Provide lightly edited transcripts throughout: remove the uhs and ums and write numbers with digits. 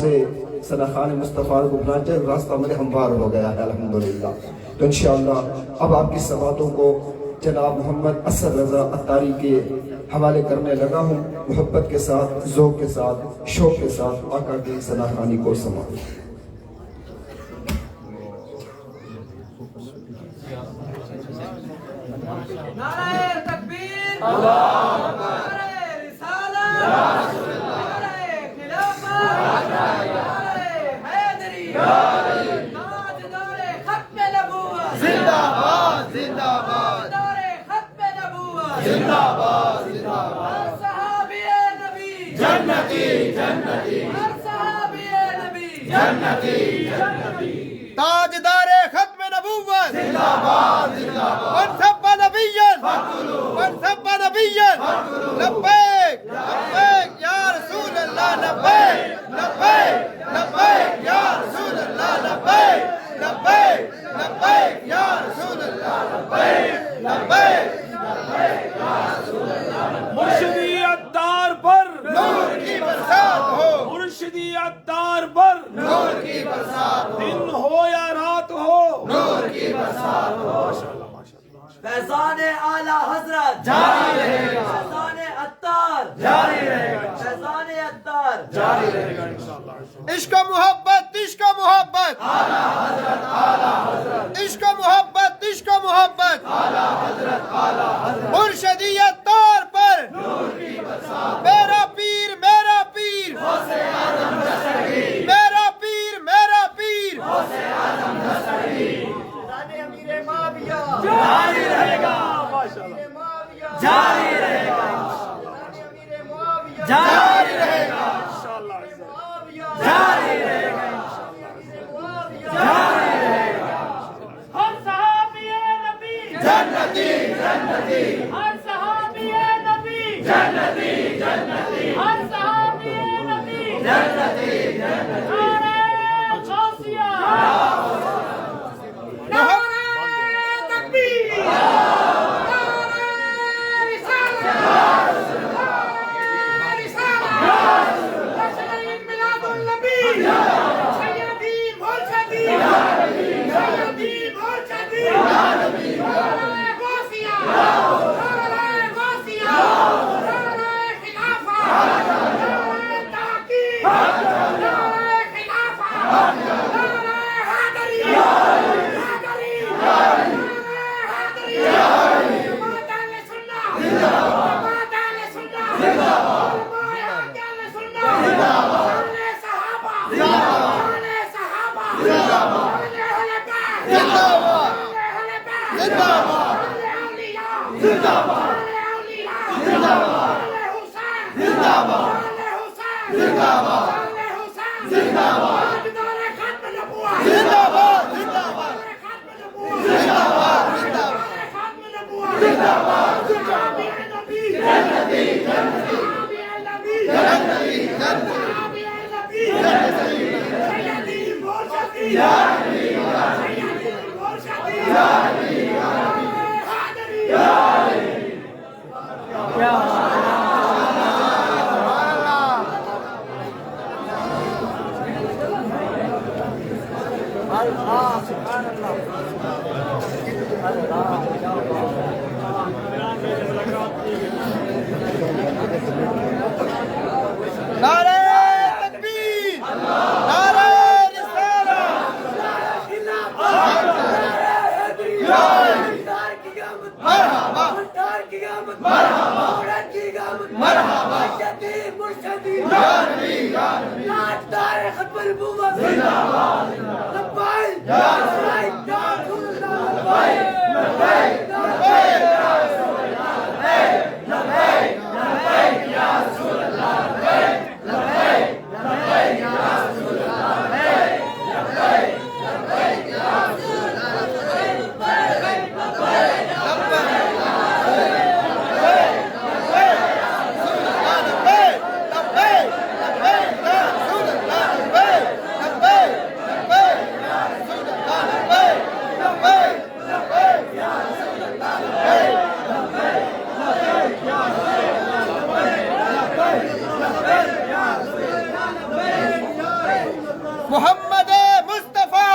سے صدقان مصطفیٰ کو بلانچہ راستہ میں ہموار ہو گیا ہے الحمدللہ۔ تو انشاءاللہ اب آپ کی سماعتوں کو جناب محمد اسد رضا عطاری کے حوالے کرنے لگا ہوں، محبت کے ساتھ، ذوق کے ساتھ، شوق کے ساتھ آقا کی ثناخوانی کو سماعت۔ نعرہ تکبیر، نعرہ رسالت، نعرہ خلافت، نعرہ حیدری، تاجدار ختم نبوت، زندہ باد زندہ باد، تاجدار ختم نبوت، زندہ باد زندہ باد، ہر صحابی نبی جنتی جنتی ہر صحابی نبی جنتی جنتی، تاجدار ختم نبوت زندہ باد زندہ باد، من سب نبیا من سب نبیا لبیک لبیک یا رسول اللہ، لبیک لبیک لبیک یا رسول اللہ، لبیک لبیک لبیک یا رسول اللہ، لبیک لبیک لبیک یا رسول اللہ۔ مرشدی عطار پر نور کی برسات ہو، مرشدی عطار پر نور کی برسات ہو، دن ہو یا رات ہو، نور کی برسات ہو، فیضان اعلی حضرت جاری رہے گا، فیضان عطار جاری رہے گا، فیضان عطار جاری رہے گا انشاءاللہ۔ عشق و محبت عشق و محبت اعلیٰ حضرت اعلیٰ حضرت، عشق و محبت عشق و محبت اعلیٰ حضرت اعلیٰ حضرت، مرشدی عطار پر نور کی برسات، میرا پیر میرا پیر غوث اعظم دستگیر، میرا پیر میرا پیر غوث اعظم دستگیر، امیر معاویہ جاری رہے گا، جاری رہے گا، جاری رہے گا، جاری رہے گا، جاری رہے گا، ہر صحابی نبی جنتی جنتی ہر صحابی نبی جنتی جنتی ہر صحابی نبی جنتی جنتی، نعرہ غوثیہ، نعرہ تکبیر، نعرہ رسالت، نعرہ رسالت، جشن میلاد النبی، سیدی مرشدی، سیدی مرشدی، نعرہ غوثیہ، نعرہ غوثیہ، نعرہ خلافت، نعرہ تحقیق، نعرہ خلافت، نعرہ حیدری، حیدری، حیدری، جماعت اہل سنت، جماعت اہل سنت، علماء اہل سنت، شان صحابہ، شان صحابہ، شان اہل بیت، زندہ باد، شان اہل بیت، زندہ باد، شان اولیاء، زندہ باد، شان اولیاء، زندہ باد، شان حسین، زندہ باد، شان حسین، زندہ باد، شان حسین، زندہ باد، تاجدار ختم نبوت، زندہ باد زندہ باد، ختم نبوت، زندہ باد زندہ باد، ختم نبوت، زندہ باد، صحابی نبی، جنتی جنتی صحابی نبی، جنتی جنتی، صحابی نبی، سیدی مرشدی، سیدی مرشدی، حیدری، نعرہ تکبیر، نعرہ رسالت، مرحبا مرحبا مرحبا، مرشدی، جانوی جانوی، تاجدار ختم نبوت، زندہ باد، لبیک، یا لبیک، یا رسول اللہ، لبیک لبیک یا رسول اللہ، لبیک لبیک لبیک یا رسول اللہ، لبیک لبیک لبیک یا رسول اللہ، لبیک لبیک لبیک یا رسول اللہ، لبیک لبیک لبیک یا رسول اللہ، لبیک لبیک لبیک یا رسول اللہ، محمد مصطفیٰ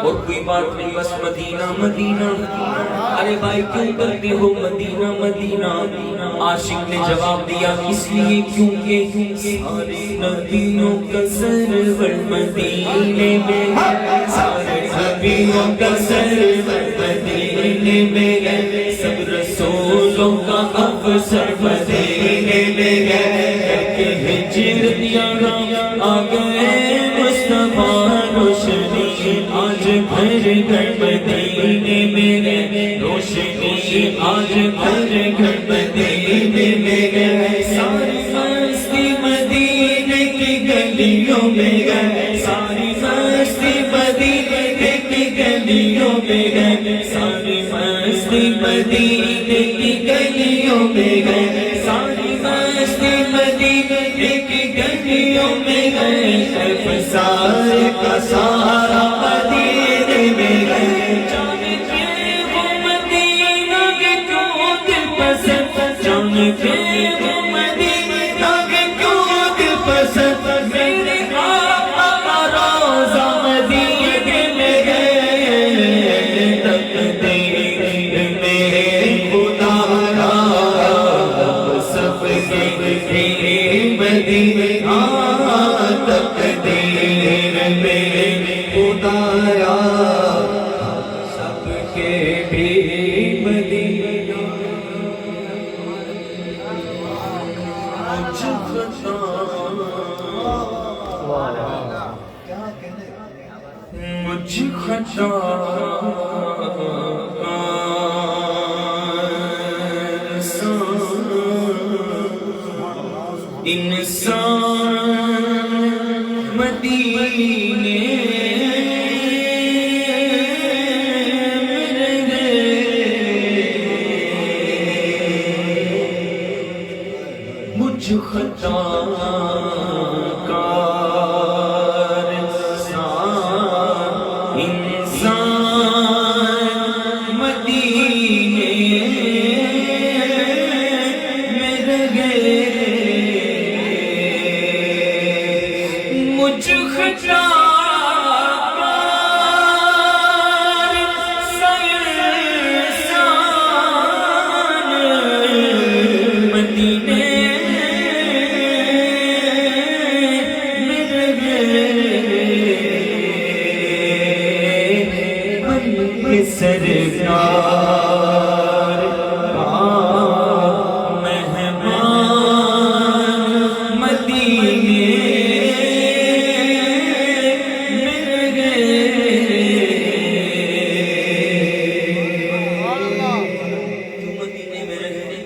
اور کوئی بات نہیں، بس مدینہ مدینہ. ارے بھائی کیوں کرتے ہو مدینہ مدینہ؟ عاشق نے جواب دیا اس لیے کیونکہ سارے نبیوں کا سرور مدینے میں ہے، سارے نبیوں کا سرور مدینے میں ہے، سب رسولوں کا افسر مدینے میں ہے. کہ ہجرت یہاں آ گئے مصطفیٰ روشنی آج گھر گھر مدینے میں ہے، روشنی آج گھر گھر مدینے میں ہے. ساری مستی مدینے کی گلیوں میں ہے، ساری مستی مدینے کی گلیوں میں ہے، ساری مستی مدینے کی گلیوں میں ہے، ساری مستی مدینے کی گلیوں میں ہے. سارے کا سارا مدینے میں ہے. جانتے وہ مدینہ کے کیوں دل پسند، جانتے وہ مدینہ کے کیوں دل پسند. میرے آقا کا روضہ مدینے میں ہے، تقدیر میں خدا را سب کے مدینہ، تقدیر میں خدایا سب کے بھی مدینہ. مجھ خطا انسان مدینے مجھ خطا کار انسان مدینے میں رہے. مجھ خطا کار انسان مدینے سرکار کا مہمان مدینے میں گئے. مدینے میں رہے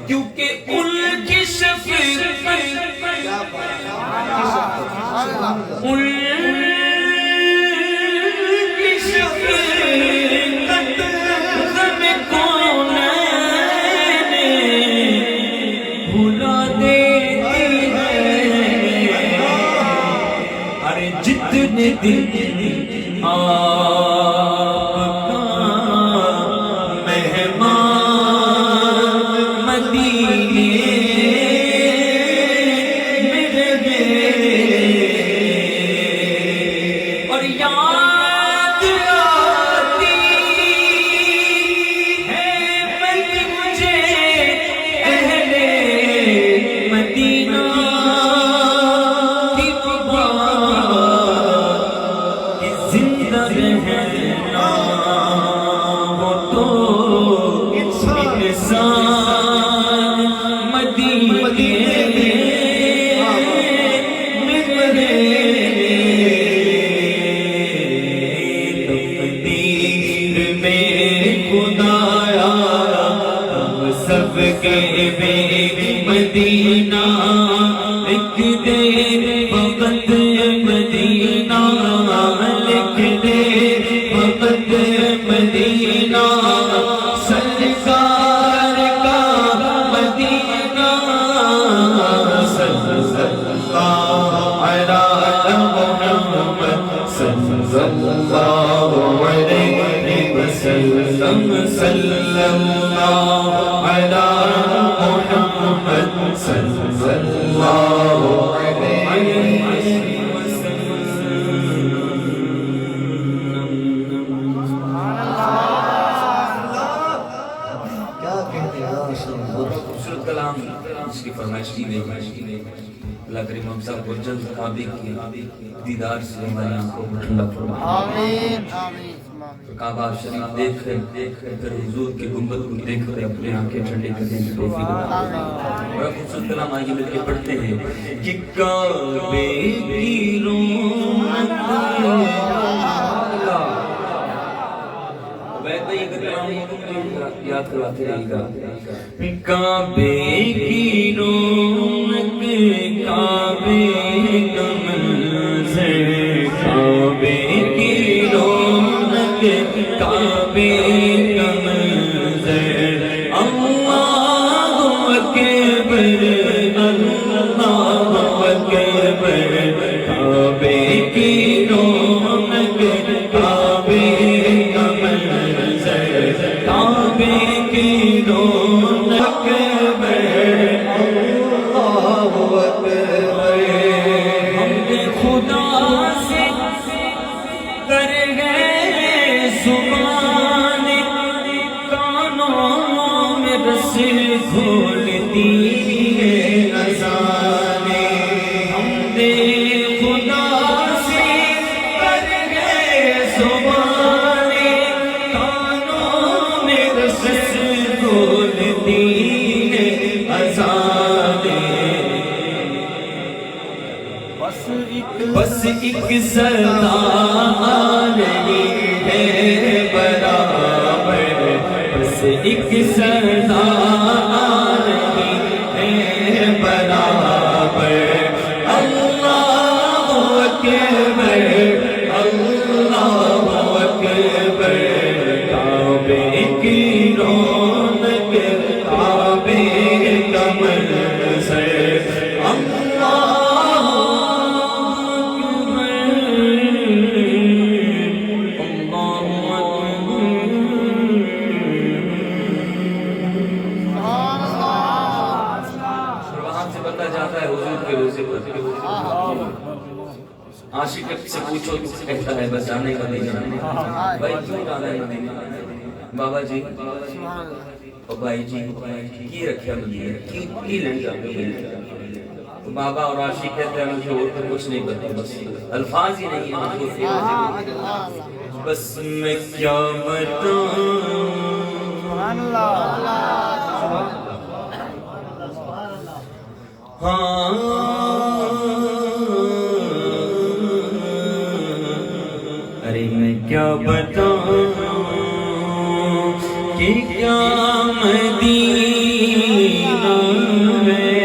کیونکہ ان کی شفاعت جتنے دن آپ کا مہمان مدینے میں رہے. اور یاد آتی ہے مجھے اہل مدینہ کی زندہ رہنا وہ تو انسان مدینے میں رہے. تقدیر میں خدایا ہم سب کے بے مدینہ ایک دیر وقت مدینہ لکھ دے وقت مدینہ سرکار کا مدینہ صلی اللہ علی محمد صلی اللہ علیہ وسلم صلی اللہ علی محمد صلی اللہ علیہ وسلم. بہت خوبصورت کلام اس کی فرمائش کی گئی. اللہ کریم ہم سب کو جلد کعبے کی دیدار سے ہماری آنکھوں کو ٹھنڈا فرمائے. آمین آمین. کعبہ شریف دیکھ کر حضور کے گنبد کو دیکھ کر اپنے آنکھیں ٹھنڈی کرنے کی توفیق عطا فرمائے. بڑا خوبصورت کلام آئیے مل کے پڑھتے ہیں کہ کعبے کی رونق یاد کرواتے رہے گا. کعبے کی رونق کعبے کا منظر کعبے کی رونق کعبے کا منظر اللہ اکبر اللہ اکبر کعبے کی رونق کعبے کا منظر کعبے کی رونق خدا سے کر گئے زبان کانوں میں رس کھولتی ہے اذانے ہم دے خدا سے کر گئے زبان کانوں میں رس کھولتی ہے اذانے بس ایک صدا نہیں ہے برابر بس ایک صدا نہیں ہے برابر اللہ اکبر اللہ اکبر کعبے کی رونق کعبے کا منظر عاشق سے پوچھو تو کہتا ہے بس جانے کا نہیں جانے بھائی کیوں جانا ہے مدینہ بابا جی اور بھائی جی کی رکھیا مدینہ کی لیں جانے تو بابا اور عاشق کہتے ہیں مجھے اور تو کچھ نہیں پتا بس الفاظ ہی نہیں ہیں بس میں کیا بتاؤں ارے میں کیا بتاؤں کہ کیا مدینہ میں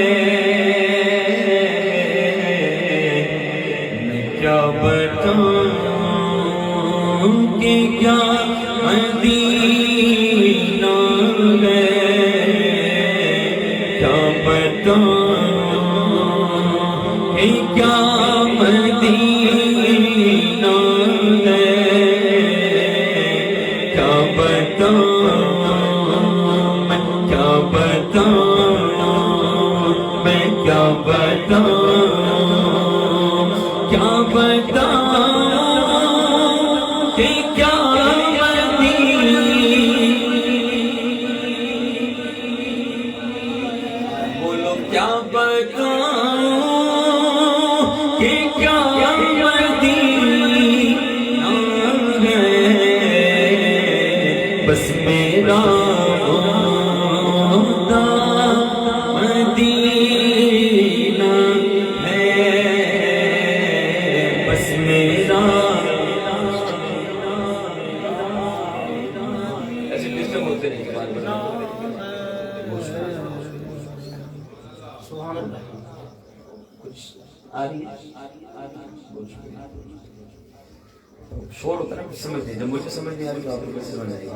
کیا بتاؤں کہ کیا مدینہ کیا بتاؤں کیا مدینہ کیا بتاؤں میں کیا بتاؤں میں کیا بتاؤں کیا بتاؤں کہ کیا بولو کیا بتاؤں کہ کیا مدینہ ہے بس میرا مدینہ ہے بس میرا ایسے ڈسٹرب ہوتے نہیں شور ہوتا ہے نا سمجھ نہیں جب مجھے سمجھ نہیں آ رہی تو آپ کو کیسے سمجھ آئے گی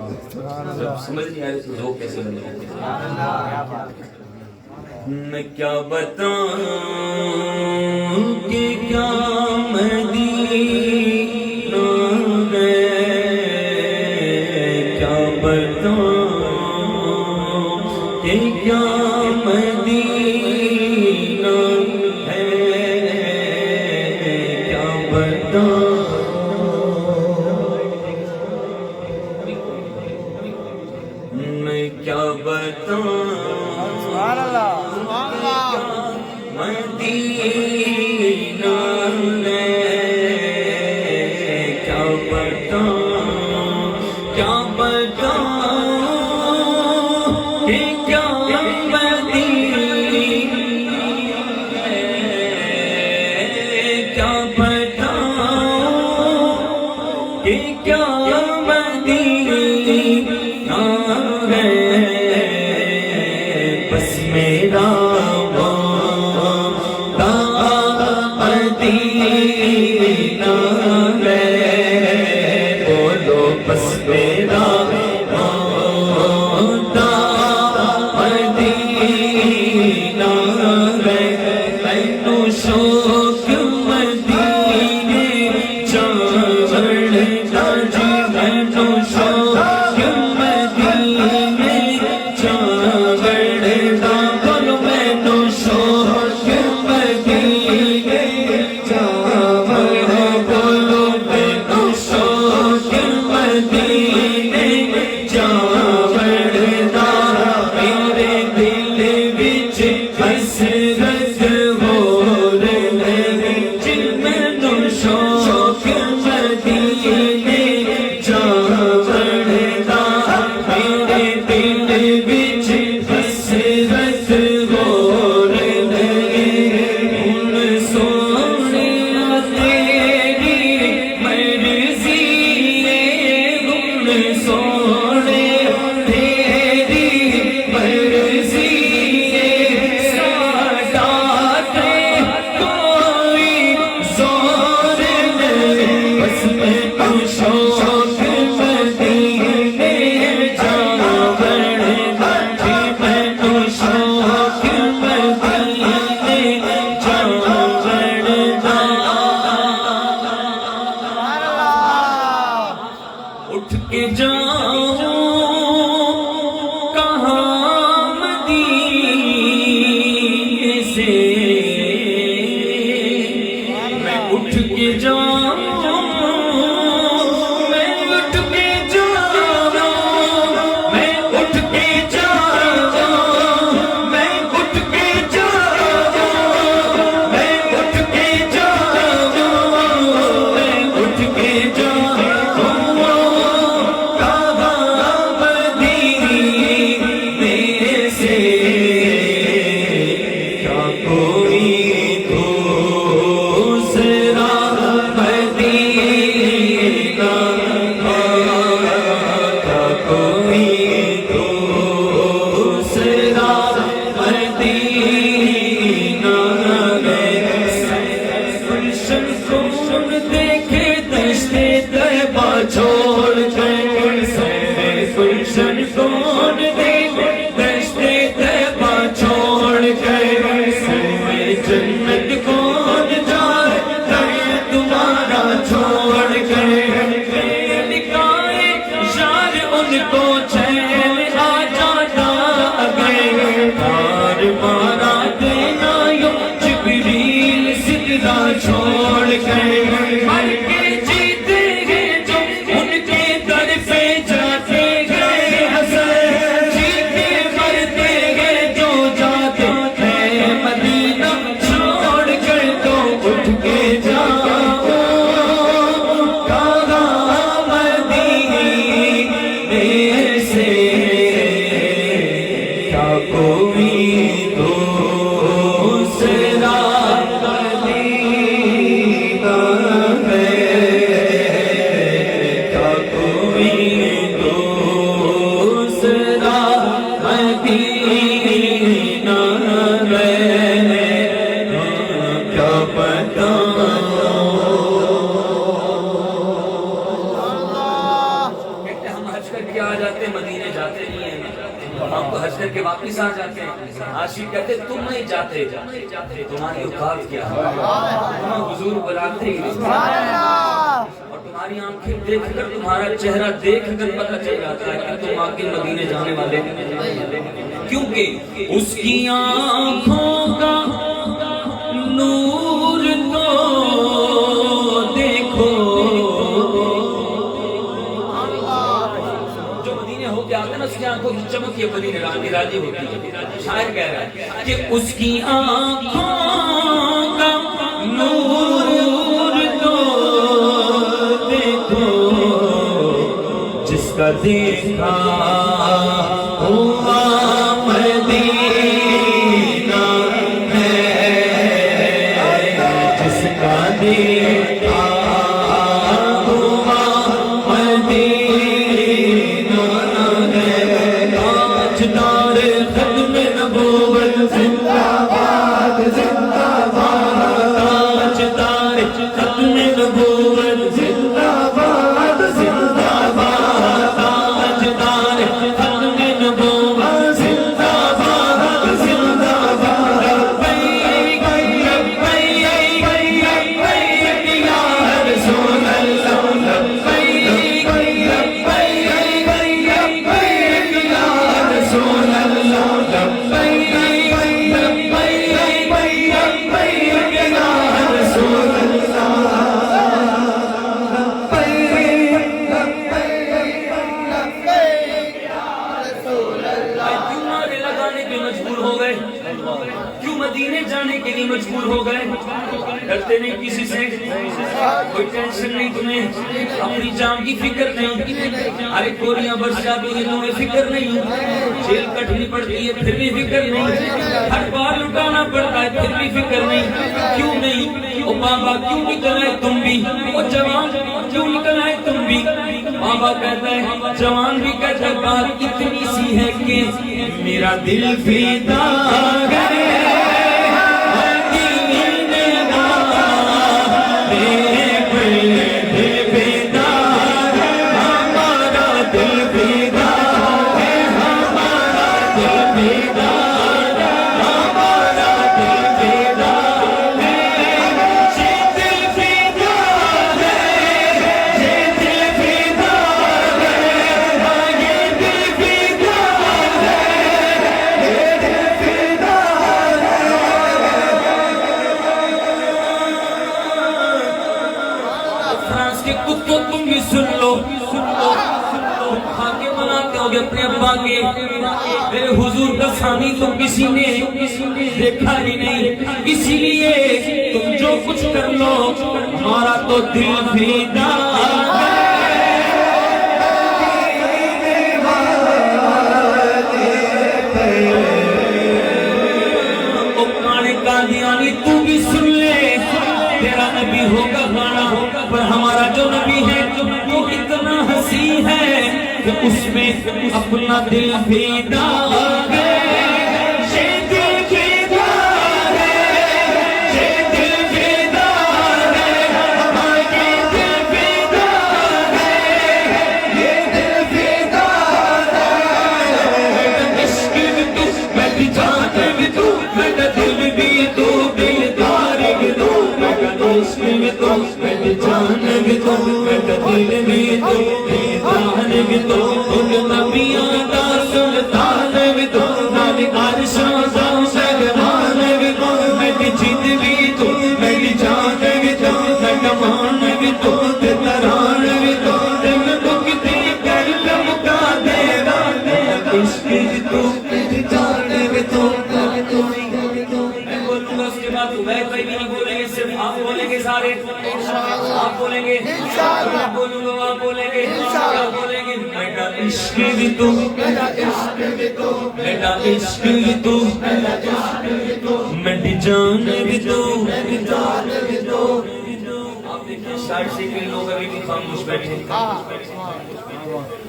جب سمجھ نہیں آ رہی تو لوگ کیسے بن جائیں گے میں کیا بتاؤں کہ کیا مدینہ ہے کیا بتاؤں کہ کیا مدینہ میں کیا بتاؤں سبحان اللہ مدینہ میں کیا بتاؤں کیا بتاؤں کہ کیا مدینہ کیا بتاؤں کہ کیا مدینہ ہے بس میرا مدینہ ہے بولو بس میرا مدینہ ہے میں تو شوق مدینے چاہتا جی میں تو شوق مدینے چاہتا بولو میں تو شوق مدینے چاہتا بولو میں تو شوق مدینے چاہتا میرے دل وچ حسرت ہو رہی جن میں تو شوق مدینے چاہتا میرے دل وچ حسرت ہو رہی ہن سونیا تیری مرضی ہے ہن سونیا تیری مرضی ہے ساڈا تے کوئی زور نہیں بس میں تو شوق مدینے جاوڑا جی میں تو شوق مدینے جاوڑا اٹھ کے جاؤں کہاں مدینے سے میں اٹھ کے جاؤں میں اٹھ کے جاؤں میں اٹھ کے جاؤں میں اٹھ کے جاؤں میں اٹھ کے جاؤں میں اٹھ کے جاؤں چھوڑ گئے گلشن کون دیکھے دشتے طیبہ چھوڑ گئے جنت کون جائے تمہارا چھوڑ گئے نکائے شار ان کو چین آ جاتا گئے ہار مارا دینا یوں جبریل سدرا چھوڑ گئے مر کے جیتے گئے جو ان کے در پہ جاتے گئے حسن جیتے مرتے گئے جو جاتے ہیں مدینہ چھوڑ کر تو اٹھ کے جاؤ کہاں مدینے سے کیا کوئی دوسرا مدینہ ہے کیا کوئی دوسرا مدینہ ہے کیا بتاؤں کہتے ہم حج کر کے آ جاتے ہیں مدینے جاتے نہیں ہیں ہم تو حج کر کے واپس آ جاتے ہیں عاشق کہتے تم نہیں جاتے تمہاری اوقات کیا ہے تمہیں حضور بلاتے ہی نہیں اور تمہاری آنکھیں دیکھ کر تمہارا چہرہ دیکھ کر پتہ چل جاتا ہے کہ تم آگے مدینے جانے والے کیونکہ اس کی آنکھوں کا نور تو دیکھو جو مدینے ہو کے آتے ہیں نا اس کی آنکھوں کی چمک دیکھیے بڑی نرالی ہوتی ہے. شاعر کہہ رہا ہے کہ اس کی آنکھوں کا نور تو دیکھو جس کا دیکھا ہوا مدینہ ہے، جس کا دیکھا ہوا مدینہ ہے. تاجدار ختم نبوت زندہ باد زندہ باد، تاجدار ختم نبوت زندہ باد زندہ باد، تاجدار ختم نبوت زندہ باد زندہ باد. لبیک لبیک لبیک یا رسول اللہ، لبیک لبیک لبیک یا رسول اللہ، لبیک لبیک لبیک یا رسول اللہ. کیوں نعرے لگانے پہ مجبور ہو گئے؟ کیوں مدینے جانے کے لیے مجبور ہو گئے؟ ڈرتے نہیں کسی سے، کوئی ٹینشن نہیں تمہیں، اپنی جان کی فکر نہیں. ارے گولیاں برس جاتی ہیں تمہیں فکر نہیں، جیل کٹنی پڑتی ہے پھر بھی فکر نہیں، ہر بار لٹانا پڑتا ہے پھر بھی فکر نہیں. کیوں نہیں؟ او بابا کیوں نکل آئے تم بھی، او جوان کیوں نکل آئے تم بھی. بابا کہتا ہے، جوان بھی کہتا ہے بات اتنی سی ہے کہ میرا دل فدا ہے اپنے ابا کے. میرے حضور کا ثانی تو کسی نے دیکھا ہی نہیں، اسی لیے تم جو کچھ کر لو ہمارا تو دل فدا ہے. او کانے قادیانی تو بھی سن لے، تیرا نبی ہوگا گانا ہوگا، پر ہمارا جو نبی ہے وہ اتنا حسین ہے کہ اس میں اپنا دل فدا ہے. یہ دل فدا ہے، یہ دل فدا ہے، یہ دل فدا ہے، یہ دل فدا ہے. عشق بھی تو میری جان بھی تو میرا دل بھی تو دلدار بھی تو میرا عشق بھی تو میری جان بھی تو میرا دل بھی تو دلدار بھی تو نبیاں دا سلطان بھی تو نبی عرشاں دا شہبان بھی تو میری جیت بھی تو میری جان بھی تو میرا مان بھی تو تران بھی تو دل دکھتی کر لمکا دے گا عشق بھی تو میری جان بھی تو. میں بولوں گا اس کے بعد عبید بھائی بھی نہیں بولیں گے، صرف آپ بولیں گے سارے، آپ بولیں گے، میں بولوں گا آپ بولیں گے، کیا بولیں گے؟ میرا عشق بھی تو میرا عشق بھی تو میرا عشق بھی تو میری جان بھی تو میری جان بھی تو. آپ دیکھیں شاید سے کئی لوگ ابھی بھی خاموش بیٹھے،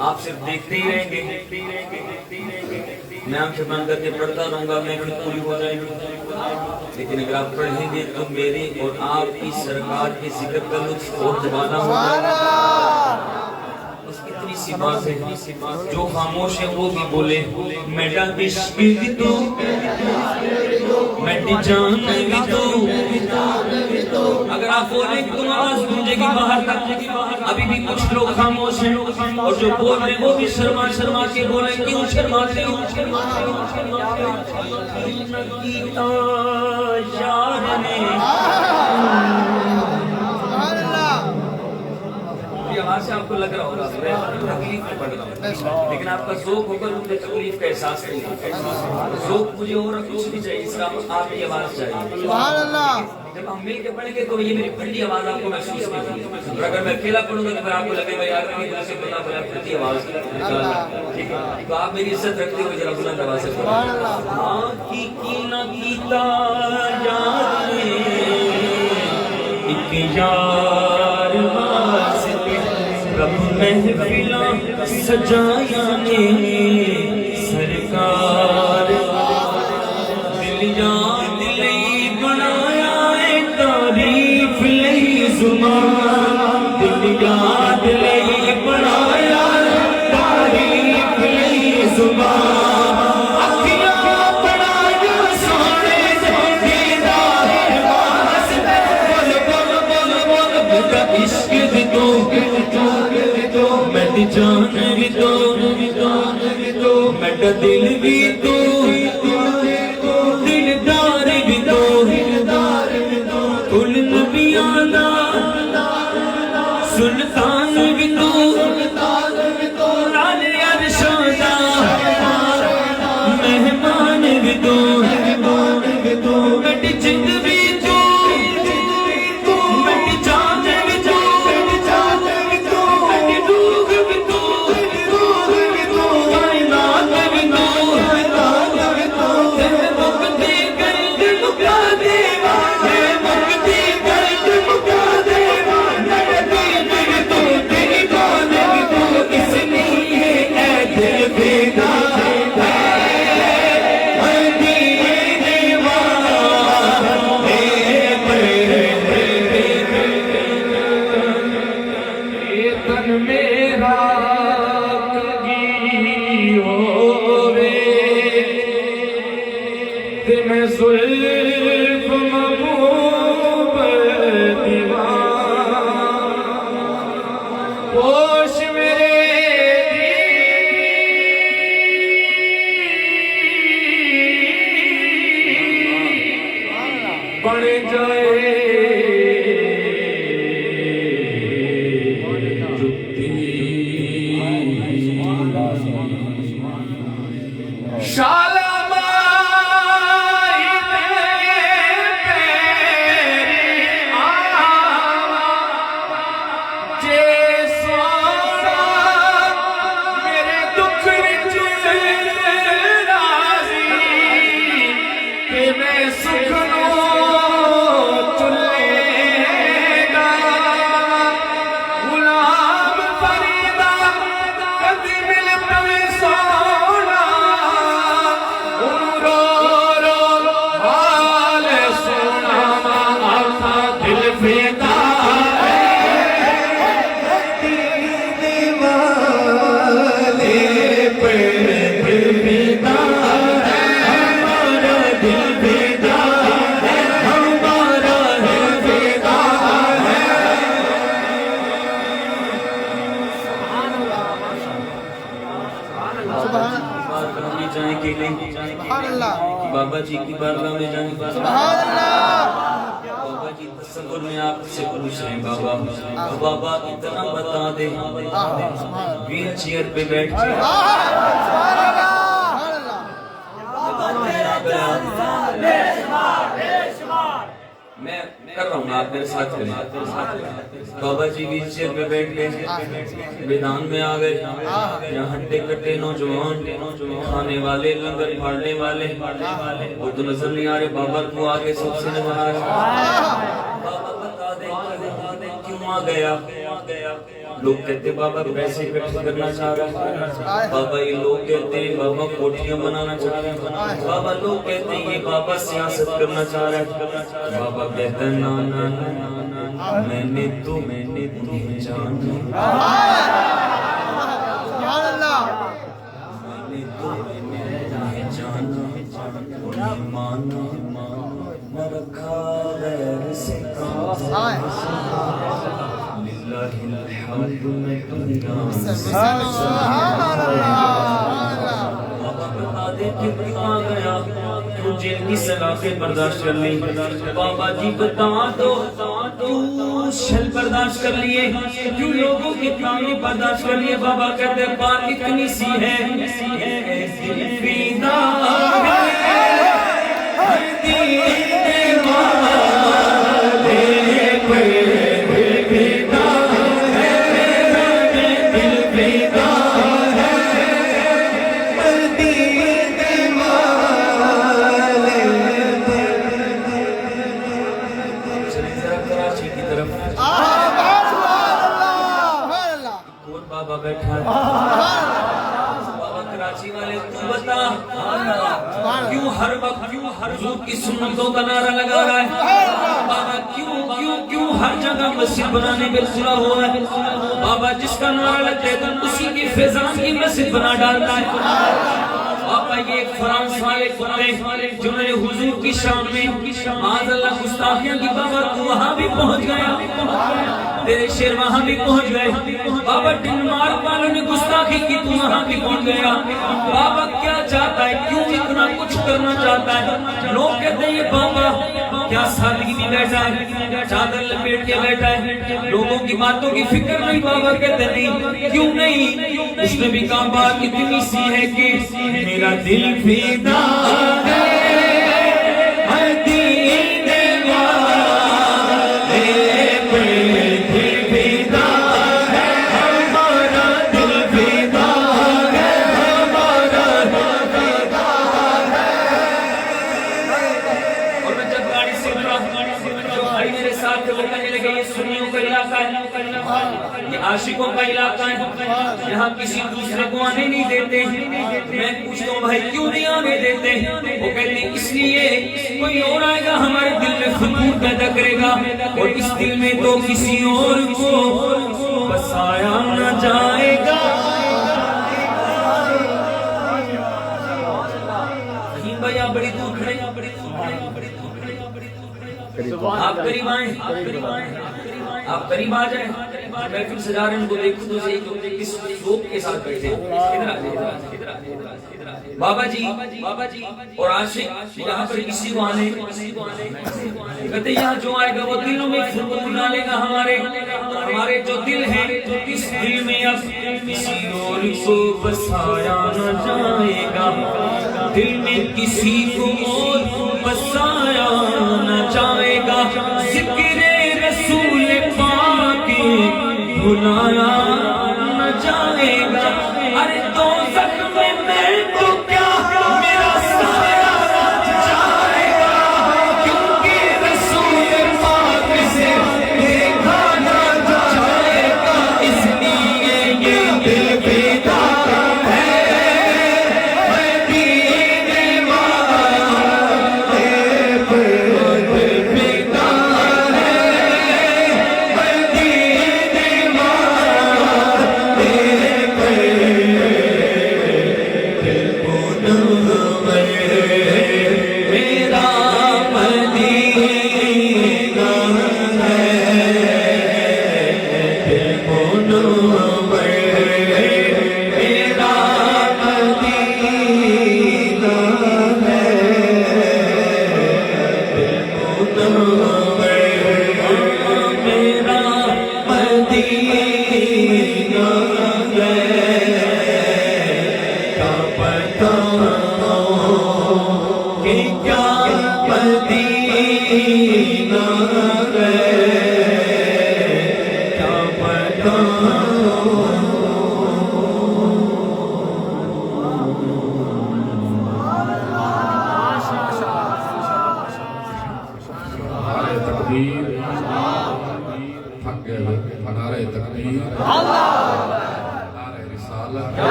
آپ صرف دیکھتے ہی رہیں گے. میں آنکھیں بند کر کے پڑھتا رہوں گا، میں پوری ہو جائے گی، لیکن اگر آپ پڑھیں گے تو میری اور آپ کی سرکار کے ذکر کا لطف اور زبانہ ہوگا. بس اتنی سی بات ہے، جو خاموش ہے وہ بھی بولے. میرا عشق بھی تو میری جان بھی تو. اگر آپ بولیں کہ تم آواز گونجے گی باہر تک. ابھی بھی کچھ لوگ خاموش ہیں اور جو بول رہے ہیں وہ بھی شرما شرما کے بولیں. کیوں شرماتے ہو؟ اعتبار سے آپ کو لگ رہا ہوگا میں تکلیف میں پڑ رہا ہوں، لیکن آپ کا ذوق ہو کر مجھے تکلیف کا احساس نہیں ہے. ذوق مجھے اور کچھ نہیں چاہیے، اس کا آپ کی آواز چاہیے. سبحان اللہ. جب ہم مل کے پڑھیں گے تو یہ میری پھٹی آواز آپ کو محسوس ہوگی، اور اگر میں اکیلا پڑھوں گا تو پھر آپ کو لگے گا یار مجھے سے پتا پڑا پھٹی آواز. ٹھیک ہے، تو آپ میری عزت رکھتے ہوئے ذرا بلند آواز سے پڑھیں. آنکھ کی نہ کیتا یار ایک یار واسطے رب محفلاں سجایا نے سرکار دل یاد لئی بنایا اے تعریف لئی زبان دل یاد لئی بنایا تعریف لئی زبان اکھیاں بنایا سونے دیدار واسطے بول بول بول بول میرا عشق بھی تو میری جان بھی تو میرا دل بھی تو دلدار بھی تو کل نبیاں دا سلطان بھی تو لال عرشاں دا مہمان بھی تو میری جند بھی تو میری جان بھی تو میری روح بھی تو کائنات بھی تو مکتی گرد مکا دے مکتی گرد مکا دے میرے تو تیری بات بھی تو اس لیے اے دل بیدار بابا جی کی بارگاہ میں جائیں گے. سبحان اللہ. بابا جی تصور میں آپ سے پوچھ رہے ہیں بابا بابا اتنا بتا دے ویل چیئر پہ بیٹھ کے میں کر رہا ہوں آپ میرے ساتھ کریں. بابا جی ویل چیئر پہ بیٹھ کے میدان میں آ گئے. یہاں ہٹے کٹے نوجوان کھانے والے لنگر پھاڑنے والے وہ تو نظر نہیں آ رہے. بابا کو آگے سب سے نظر آ رہا. بابا بتا دے کیوں آ گیا. لوگ کہتے بابا پیسے اکٹھے کرنا چاہ رہا ہے. بابا یہ لوگ کہتے ہیں بابا کوٹھیاں بنانا چاہ رہے ہیں. بابا لوگ کہتے ہیں یہ بابا سیاست کرنا چاہ رہا ہے. بابا کہتا ہے نا نا نا میں نے تمہیں جانا نہ رکھا غیر سے للہ الحمد میں دنیا بابا بتا دے کہ کیوں آ گیا. تو جیل کی سلاخیں برداشت کر لی بابا جی بتا دو کیوں شل برداشت کر لیے کیوں لوگوں کے تانے برداشت کر لیے بابا کہتے بات اتنی سی ہے دل فدا بیٹھا بابا کراچی والے تو بتا کیوں ہر وقت حضور کی سنتوں کا نعرہ لگا رہا ہے بابا کیوں ہر جگہ مسجد بنانے پہ تلا ہو رہا ہے بابا جس کا نعرہ لگتا ہے تو اسی کی فیضان کی مسجد بنا ڈالتا ہے بابا یہ فرانس والے کتے جنہوں نے حضور کی شان میں معاذ اللہ گستاخیاں کی بابا تو وہاں بھی پہنچ گیا تیرے شیر وہاں بھی پہنچ گئے بابا ڈنمارک والوں نے گستاخی کی تو وہاں بھی پہنچ گیا بابا کیا چاہتا ہے کیوں اتنا کچھ کرنا چاہتا ہے لوگ کہتے ہیں یہ بابا کیا سادگی میں بیٹھا ہے چادر لپیٹ کے بیٹھا ہے لوگوں کی باتوں کی فکر نہیں بابا کہتے نہیں کیوں نہیں اس نے بھی کہا بات اتنی سی ہے کہ میرا دل فدا ہے عاشقوں کا علاقہ ہے یہاں کسی دوسرے کو آنے نہیں دیتے میں پوچھتا ہوں بھائی کیوں نہیں آنے دیتے وہ کہتے ہیں اس لیے کوئی اور آئے گا ہمارے دل میں فتور پیدا کرے گا اور اس دل میں تو کسی اور کو بسایا نہ جائے گا بھائی آپ بڑی دور کھڑے آپ قریب آئیں آپ قریب آ جائیں میں پھر سجا رہے ان کو دیکھوں تو صحیح کس لوگ کے ساتھ بیٹھے بابا جی اور عاشق یہاں پر کسی کو آنے کہتے یہاں جو آئے گا وہ دلوں میں فتور ڈالے گا ہمارے جو دل ہیں اس دل میں اب کسی اور کو بسایا نہ جائے گا دل میں کسی کو اور بسایا نہ جائے گا ذکر رسول پاک بھلایا نہ جائے گا ارے دوزخ میں تو کیا میرا سایہ جائے گا کیونکہ رسول پاک سے دیکھا نہ جائے گا اس لیے یہ دل فدا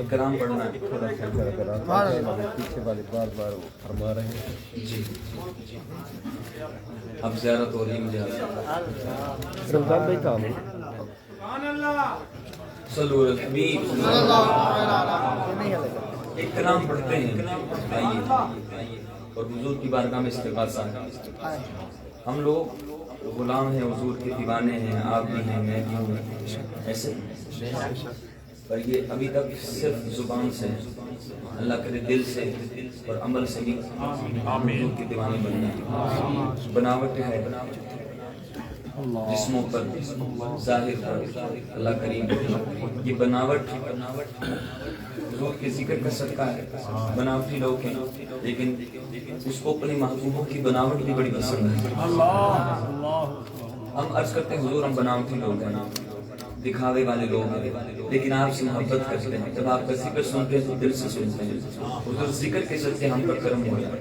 کرام پڑھنا ہے پیچھے والے بار بار فرما رہے ہیں جی اب زیارت ہو رہی ہے مجھے رمضان بھائی کام ہے صلو علی الحبیب ایک کلام پڑھتے ہیں آئیے اور حضور کی بارگاہ میں استغاثہ ہم لوگ غلام ہیں، حضور کے دیوانے ہیں، آپ بھی ہیں، میں بھی ہوں، ایسے پر یہ ابھی تک صرف زبان سے، اللہ کرے دل سے اور عمل سے بھی حضور کے دیوانے بننا ہے۔ بناوٹ ہے جسموں پر، ظاہر پر، اللہ کریم یہ بناوٹ حضور کے ذکر کا صدقہ ہے۔ بناوٹی لوگ ہیں لیکن اس کو اپنے محبوبوں کی بناوٹ بھی بڑی پسند ہے۔ ہم عرض کرتے ہیں حضور ہم بناوٹی لوگ ہیں، دکھاوے والے لوگ ہیں، لیکن آپ سے محبت کرتے ہیں، جب آپ کا ذکر سنتے ہیں تو دل سے سنتے ہیں۔ حضور ذکر کے صدقے ہم پر کرم ہو جائے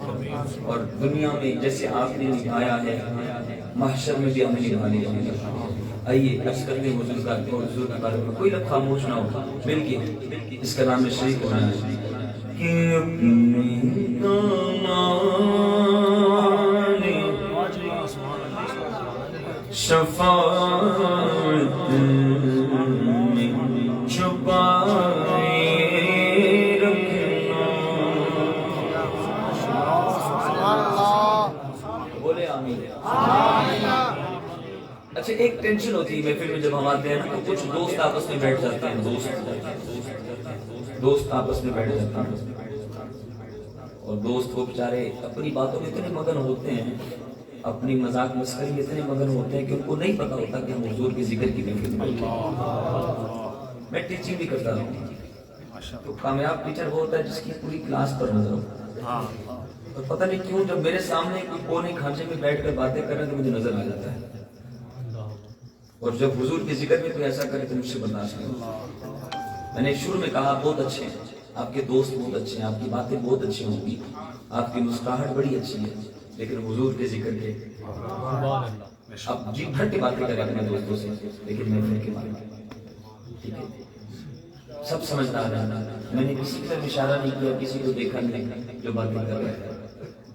اور دنیا میں جیسے آپ نے نبھایا ہے محشر میں بھی ہمیں نبھانے جائیں گے۔ آئیے عرض کرتے ہیں حضور کا اور حضور کے بارے میں کوئی لب خاموش نہ ہو، مل کے اس کلام میں شریک ہونا ہے کہ اپنے شفاعت میں چھپائے رکھنا۔ بولے آمین۔ اچھا ایک ٹینشن ہوتی ہے محفل میں جب ہم آتے ہیں نا تو کچھ دوست آپس میں بیٹھ جاتے ہیں، دوست آپس میں بیٹھ جاتے ہیں اور دوست وہ بیچارے اپنی باتوں میں اتنے مگن ہوتے ہیں، اپنی مذاق مسخری میں اتنے مگن ہوتے ہیں کہ ان کو نہیں پتا ہوتا کہ ہم حضور کے ذکر کی محفل میں بیٹھے ہیں۔ میں ٹیچنگ بھی کرتا ہوں تو کامیاب ٹیچر وہ ہوتا ہے جس کی پوری کلاس پر نظر ہو، اور پتہ نہیں کیوں جب میرے سامنے کوئی کونے کھانچے میں بیٹھ کر باتیں کر رہے ہیں تو مجھے نظر آ جاتا ہے، اور جب حضور کے ذکر میں کوئی ایسا کرے تو مجھ سے برداشت نہیں۔ میں نے شروع میں کہا بہت اچھے ہیں آپ کے دوست، بہت اچھے ہیں، آپ کی باتیں بہت اچھی ہوں گی، آپ کی مسکراہٹ بڑی اچھی ہے، لیکن حضور کے ذکر کے اب جی بھر کے باتیں کریں اپنے دوستوں سے، لیکن میں پھر کے بارے میں ٹھیک ہے سب سمجھدار ہیں۔ میں نے کسی کی طرف اشارہ نہیں کیا، کسی کو دیکھا نہیں جو باتیں کر رہے ہیں،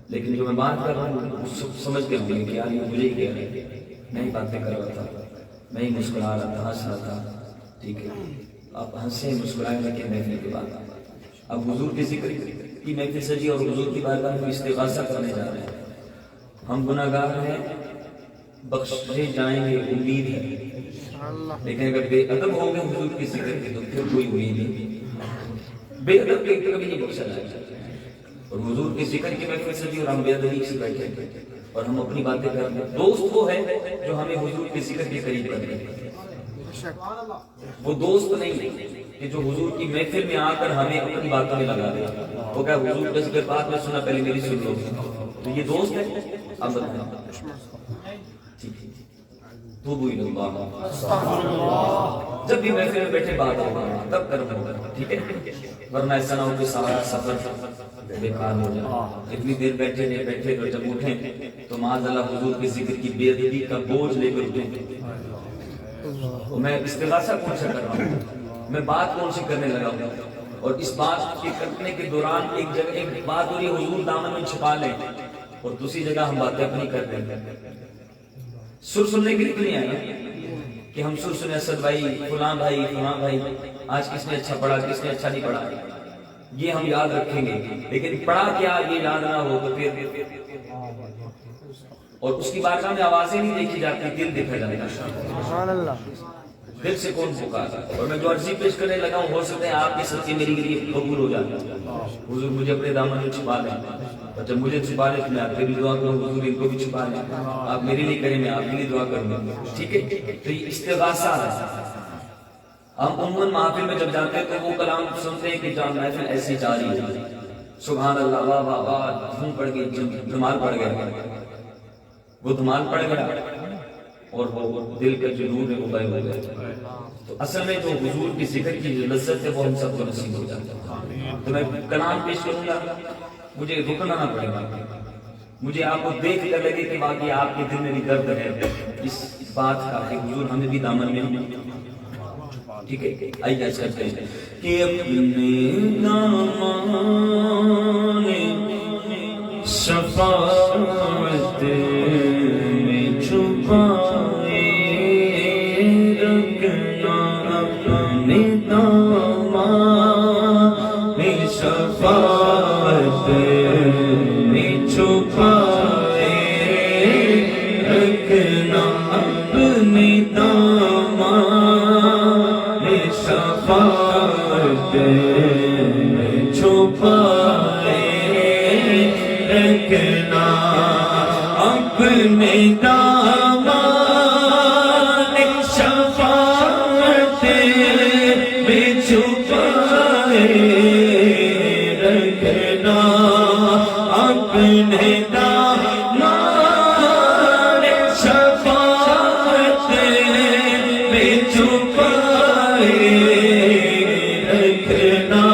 لیکن جو میں بات کر رہا ہوں اس سمجھ کے ہوئی کہ یار یہ مجھے ہی کہہ رہے ہیں، میں ہی باتیں کر رہا تھا، میں ہی مسکرا رہا تھا، ہنس رہا تھا، ٹھیک ہے آپ ہنسے مسکرائے لگے محفل کے بعد۔ اب حضور کے ذکر کی محفل سجی اور حضور کی بارگاہ میں استغاثہ کرنے جا رہے ہیں۔ ہم گناہگار ہیں، بخشے جائیں گے امید ہے، لیکن اگر بے ادب ہو گئے حضور کی ذکر کے تو پھر کوئی امید نہیں، بے ادب کے کبھی نہیں بخشا جائے گا۔ اور حضور کے ذکر کی محفل سجی اور ہم بے ادبی سے بیٹھے اور ہم اپنی باتیں کر رہے ہیں۔ دوست وہ ہے جو ہمیں حضور کے ذکر کے قریب کر رہے ہیں، وہ دوست نہیں کہ جو حضور کی محفل میں آ کر ہمیں اپنی باتوں میں لگا دے، وہ کہا حضور کا ذکر بعد میں سنا پہلے میری سن لو، تو یہ دوست ہے اب بتائیں توبوا الی اللہ، جب بھی محفل میں بیٹھے بات ہوگا تب کرم ہوگا، ٹھیک ہے، ورنہ ایسا نہ ہو کہ سارا سفر بیکار ہو جائے۔ اتنی دیر بیٹھے نہیں بیٹھے اور جب اٹھیں تو معاذ اللہ حضور کے ذکر کی بے ادبی کا بوجھ لے کر اٹھیں۔ میں استغاثہ کون سے کر رہا ہوں، میں بات کون سی کرنے لگا ہوں، اور اس بات کے کرنے کے دوران ایک جگہ ایک بات ہو رہی ہے حضور دامن میں چھپا لیں، اور دوسری جگہ ہم باتیں اپنی کرتے ہیں۔ سر سننے کے لیے نہیں آئے کہ ہم سر سنے اسد بھائی فلاں بھائی آج کس نے اچھا پڑھا کس نے اچھا نہیں پڑھا، یہ ہم یاد رکھیں گے، لیکن پڑھا کیا یہ یاد نہ ہو تو پھر اور اس کی بارگاہ میں آوازیں نہیں دیکھی جاتی، دل دیکھا جاتا ہے، دل سے کون پکارا۔ اور میں جو عرضی پیش کرنے لگا ہوں ہو سکتا ہے آپ کی سچی میری کے لیے قبول ہو جائے، حضور مجھے اپنے دامن میں چھپا لیں، اور جب مجھے چھپا لیں تو میں آپ کے لیے دعا کروں، حضور ان کو بھی چھپا لیں، آپ میرے لیے کریں میں آپ کے لیے دعا کروں گا، ٹھیک ہے۔ تو یہ استغاثہ ہے۔ ہم عموماً محفل میں جب جاتے ہیں تو وہ کلام سنتے ہیں کہ جان محفل ایسی جا رہی ہے، سبحان اللہ واہ واہ واہ، دھوم پڑ گئی، دھمال پڑ گیا، وہ دھمال پڑ گیا اور وہ دل کا جو نور ہے وہ غائب ہو گیا۔ تو اصل میں جو حضور کی ذکر کی جو لذت ہے وہ ہم سب کو نصیب ہو جاتا ہے۔ تو میں کلام پیش کروں گا، مجھے رکنا نہ پڑے گا، مجھے آپ کو دیکھ کر لگے کہ باقی آپ کے دل میں بھی درد ہے اس بات کا کہ حضور ہمیں بھی دامن میں، ٹھیک ہے۔ آئیے ایسا کرتے ہیں کہ اپنے دامان شفاعت میں چھپائے رکھنا، اپنے دامان شفاعت میں چھپائے رکھنا، میں چھپائے رکھنا اپنے دامان شفاعت میں چھپائے رکھنا اپنے دامان شفاعت میں چھپائے رکھنا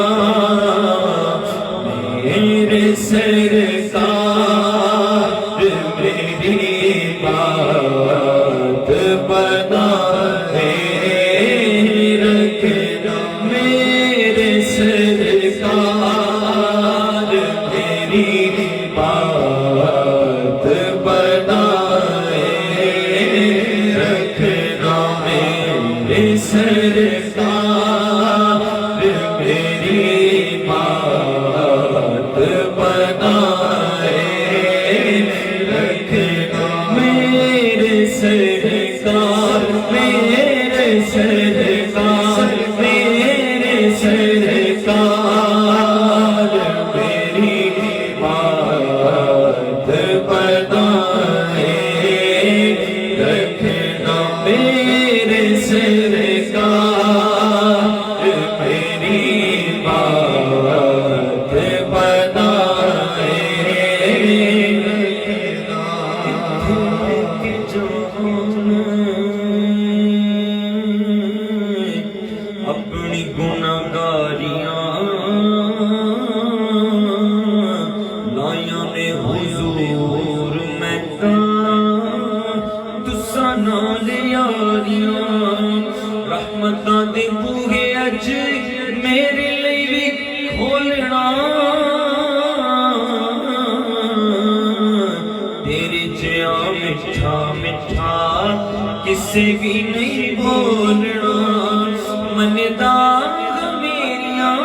میرے سرکار میری بات بنائے رکھنا میرے سرکار میری بات بنائے رکھنا میرے سرکار میری بات بنائے رکھنا میرے سرکار میرے سرکار میرے سرکار میری بات بنائے رکھنا میرے سرکار میری بات بنائے اپنی گناہگاریاں لائیاں نے حضور میں تساں نال یاریاں رحمتاں دے بوہے اج میرے لئی بھی کھولنا تیرے جیا میٹھا میٹھا کسے بھی نہیں بولنا من داغ میریاں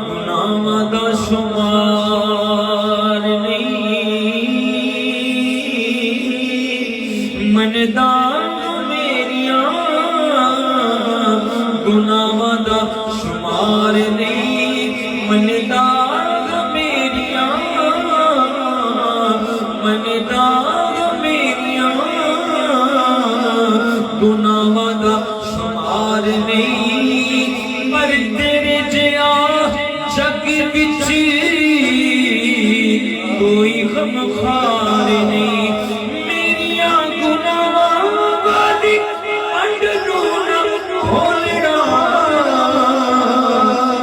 گناہاں دا شمار نہیں من داغ میریاں گناہاں دا شمار نہیں من داغ میریاں من داغ میریاں گناہاں دا شمار نہیں پر تیرے جیا جگ وچ کوئی غم خار نہیں میریاں گناہاں والی انڈ نوں نہ کھولنا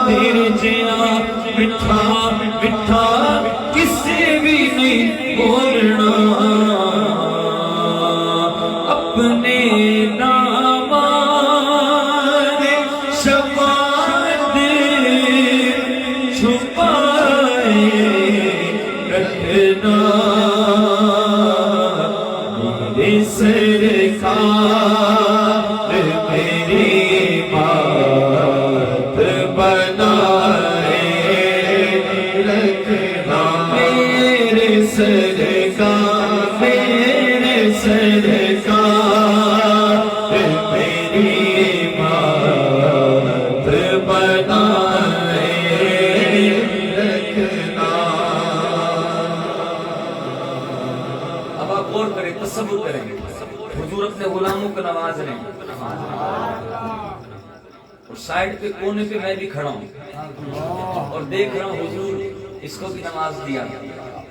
تیرے جیا مٹھا مٹھا کسے بھی نہیں بولنا اپنے نام شفاعت چھپائے رکھنا میرے سرکار میری بات بنائے رکھنا میرے سرکار میرے سرکار میری بات بنائے رکھنا اب آپ غور کریں تصور کریں حضور اپنے غلاموں کو نواز رہے ہیں اور سائیڈ پہ کونے پہ میں بھی کھڑا ہوں اور دیکھ رہا ہوں حضور اس کو بھی نماز دیا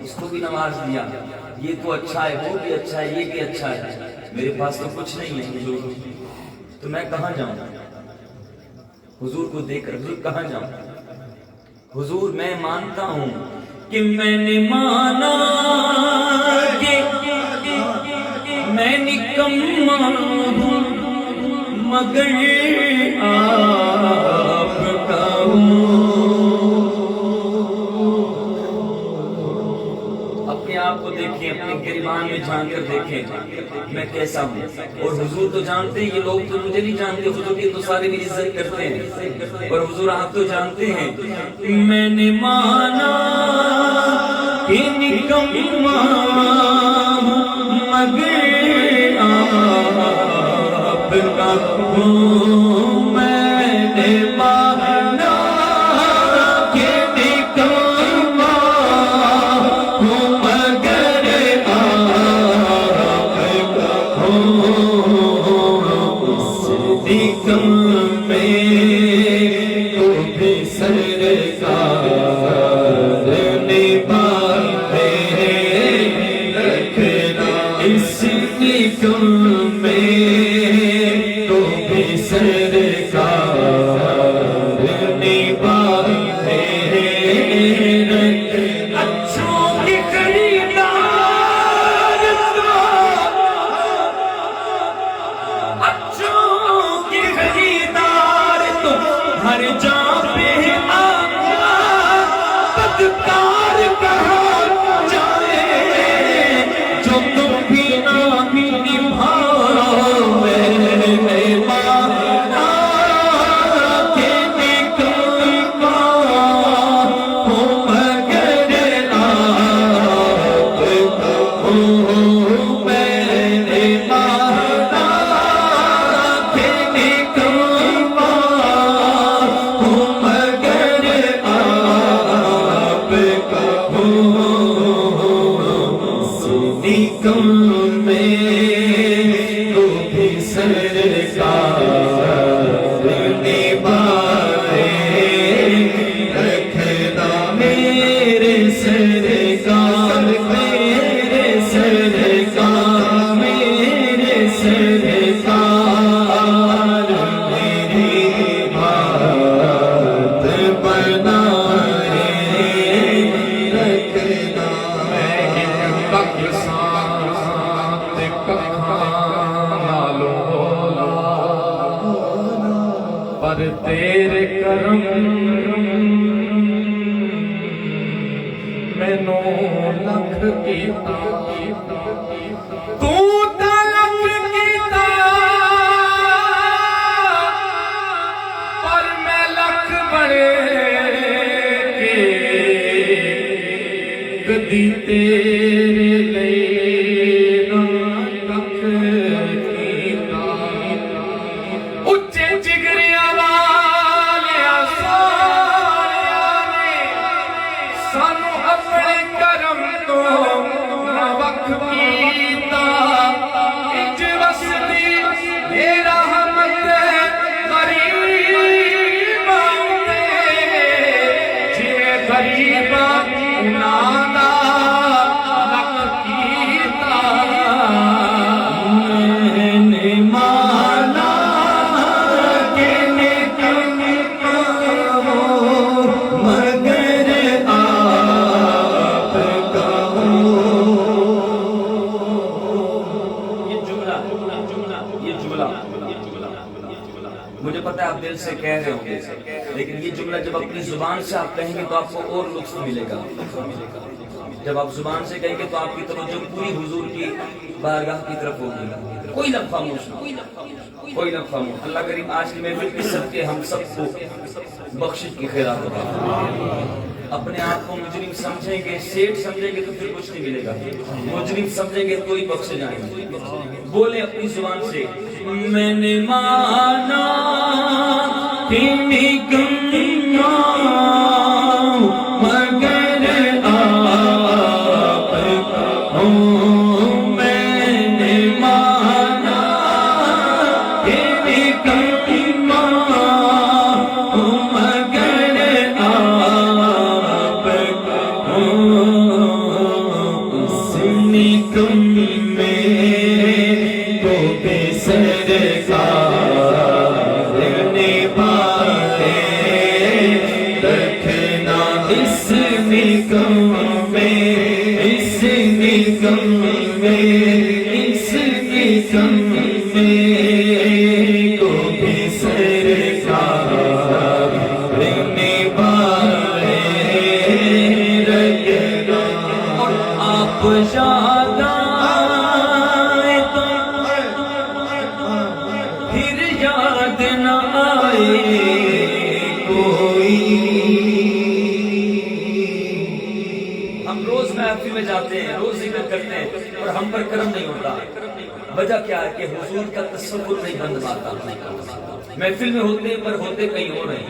اس کو بھی نماز دیا یہ تو اچھا ہے وہ بھی اچھا ہے یہ بھی اچھا ہے میرے پاس تو کچھ نہیں ہے حضور تو میں کہاں جاؤں حضور کو دیکھ کر حضور کہاں جاؤں حضور میں مانتا ہوں کہ میں نے مانا کہ میں نکما ہوں مگر آپ کا اپنے آپ کو دیکھیں اپنے گریبان میں جھانک کر دیکھیں میں کیسا ہوں اور حضور تو جانتے ہیں یہ لوگ تو مجھے نہیں جانتے حضور کی تو سارے میری عزت کرتے ہیں اور حضور آپ تو جانتے ہیں میں نے مانا کہ نکما مگر آپ کا ہوں میں کم میں تو بھی سرکار نبھائے اچھوں کی خریدار تو ہر جا پہ آقا بدکار کہا جائے جو تم بھی نہ نبھاؤ میرے مانا کہ نکلنا ہو مگر آپ کہو میرے مانا کہ نکلنا ہو مگر آپ کہو نکم میں تو بھی سرکار نبھائے رکھنا میرے سرکار میرے سرکار میرے سرکار میری بات بنائے رکھنا پر تیرے کرم مینوں لکھ کیتا تو لکھ کیتا پر میں لکھ بڑے کے کدی تیرے لئی نہ لکھ کیتا اچے جگریاں والیاں ساریاں نے سانو اپنے کرم تو نہ وقف کیتا انج وسدی میرا رحمت غریباں تے جویں غریباں انہاں دا لکھ کیتا میں نے مانا کہ نکلنا ہو مگر آپ کہو یہ جملہ مجھے پتہ ہے آپ دل سے کہہ رہے ہوں گے، لیکن یہ جملہ جب اپنی زبان سے آپ کہیں گے تو آپ کو اور لطف ملے گا. جب آپ زبان سے کہیں گے تو آپ کی توجہ پوری حضور کی بارگاہ کی طرف ہوگی. کوئی لفظ خاموش نہ، کوئی لفظ خاموش. اللہ کریم آج کی محفل کے صدقے ہم سب کو بخشش کی خیرات عطا فرمائے. اپنے آپ کو مجرم سمجھیں گے، سیٹ سمجھیں گے تو پھر کچھ نہیں ملے گا. مجرم سمجھیں گے تو ہی بخشے جائیں گے. بولے اپنی زبان سے میں نے مانا کہ نکلنا مگر آپ کہو میں نے مانا کہ نکلنا مگر آپ کہو اس نکم میں تو بے سرکار نبھائے رکھنا اس نکم میں اس نکم میں اس نکم میں تو بے سرکار نبھائے رکھنا. اور آپ یاد آئے تو پھر یاد نہ آئے کوئی. ہم روز محفل میں جاتے ہیں، روز ذکر کرتے ہیں اور ہم پر کرم نہیں ہوتا. وجہ کیا ہے کہ حضور کا تصور نہیں بن پاتا. محفل میں ہوتے ہیں پر ہوتے کہیں اور ہیں.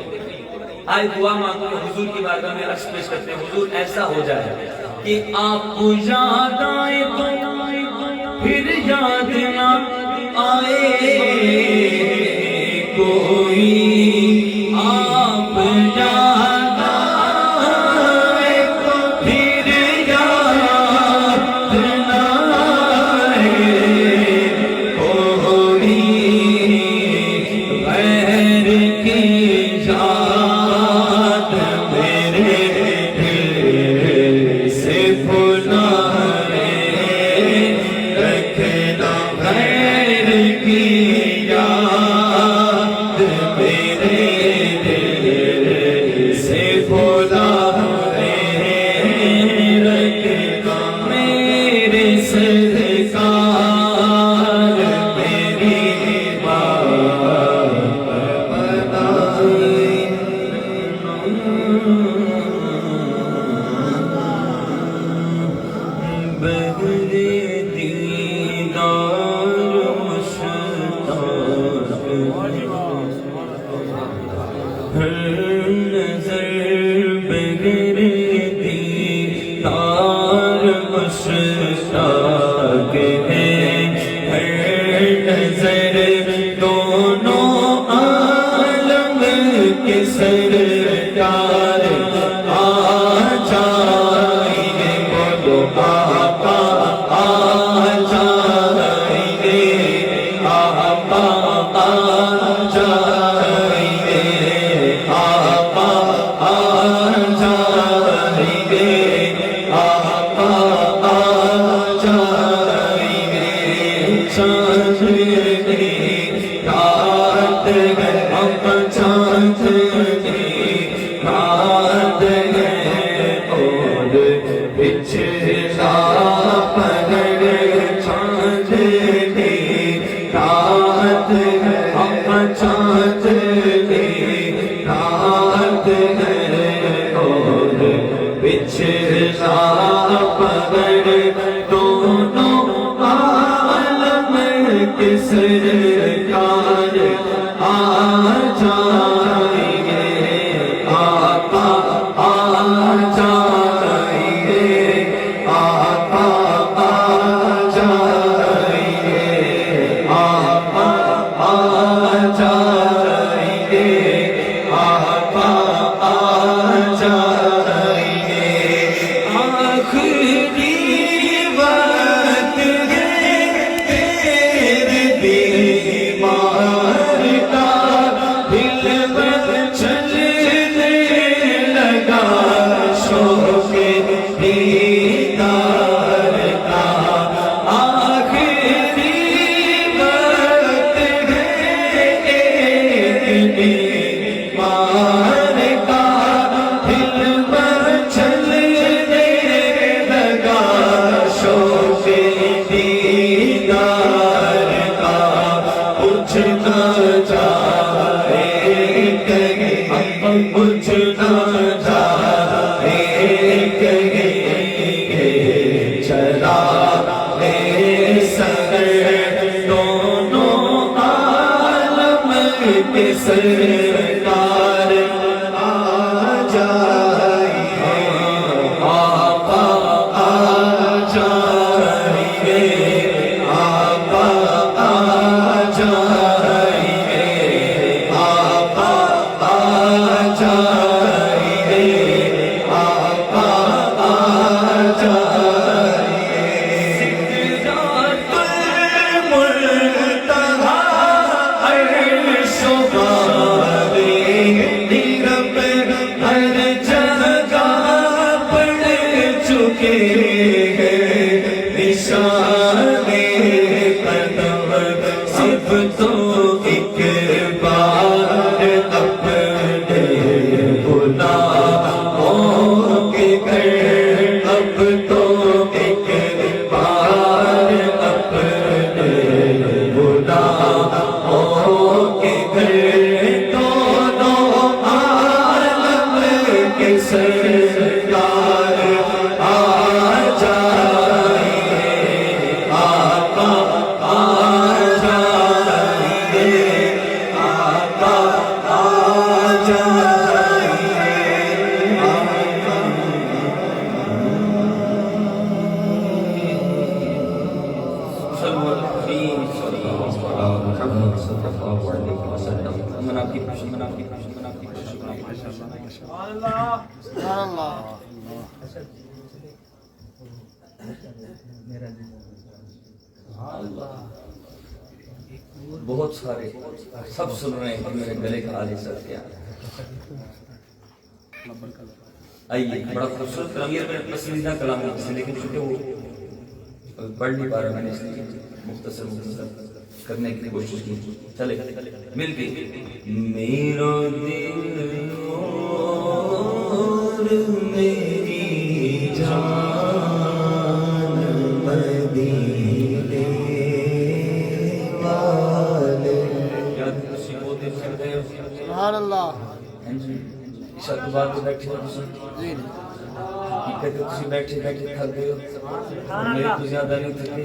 آج دعا مانگو کہ حضور کی بارگاہ میں عرض پیش کرتے ہیں حضور ایسا ہو جائے کہ آپ کو یاد آئے تو پھر یاد نہ آئے کوئی. آپ یاد آئے تو پھر یاد نہ آئے نظر دونوں عالم کے سرکار آ جائیں گے، بولو آقا آ جائیں گے، آقا آ جائیں گے، آقا آ جائیں گے، آقا آ جائیں گے، چاندنی رات ہے اب چاندنی رات ہے اور پچھلا پگڑ چاندنی رات ہے اب چاندنی رات ہے اور پچھلا پگڑ دونوں عالم کے سرکار آ جائیں گے، آقا آ جائیں گے، آقا آ جائیں گے، آقا آ جائیں گے، آقا آ جائیں گے، آخری وقت ہے تیرے بیمار کا، دل میں چلنے لگا شوق دیدار کا، آخری وقت ہے بیمار کا، دل میں چلنے لگا شوق دیدار کا، اٹھنا جائے کہیں اٹھنا جائے کہیں چلا سر دونوں عالم کے سرکار آ جائیں گے، آقا آ جائیں گے، آقا آ جائیں گے، آقا آ جائیں گے، آقا آ جائیں گے، سدرۃ المنتہا عرش و باری رب ہر جگہ پڑ چکے ہیں نشان قدم، سب تو ایک بار اپنے گناہوں کے گھر، اب تو ایک بار اپنے گناہوں کے گھر، دونوں عالم کے سرکار آ جائیں گے، آقا آ جائیں گے، آقا آ جائیں گے، بہت سارے سب سن رہے ہیں کہ میرے گلے کا حال سر کیا ہے۔ آئیے بڑا خوبصورت کلام، یہ میرا پسندیدہ کلام ہے، لیکن چونکہ وہ پڑھ نہیں پا رہا، میں نے اس لیے مختصر کرنے کی کوشش کی۔ چلے مل کے میرا دل اور میری جان مدینے والے، یاد کسی کو دل کر دے سبحان اللہ۔ عشاء کے بعد بیٹھے ہو جی کہتے تسی بیٹھے بیٹھے تھک گئے ہو، میرے تو زیادہ نہیں تھکے،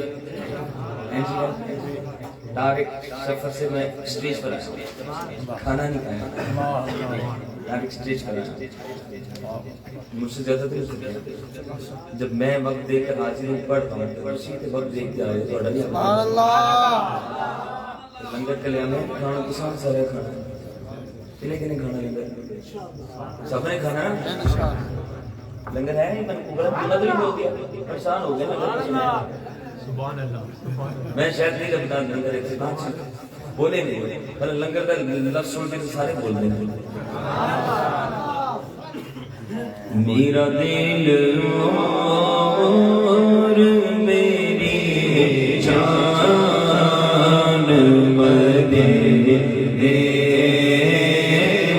ڈائریکٹ سفر سے میں اسٹیج پر آیا، کھانا نہیں کھایا، ڈائریکٹ اسٹیج پر آیا، مجھ سے زیادہ دیر تھکے۔ جب میں وقت دیکھ کر حاضر پڑھتا ہوں تو اسی وقت دیکھ کے آئے تو سبحان اللہ۔ لنگر کلیا میں کھانا تو سارے کھانا کنے کنے کھانا لنگر سب نے کھانا لنگر ہے میں اوپر پینا تو نہیں ہو گیا پریشان ہو گیا سبحان اللہ میں شاید نہیں کرتا لنگر ایک سے بات بولے نہیں پر لنگر کا لفظ سن کے سارے بول رہے ہیں میرا دل اور میری جان مدینے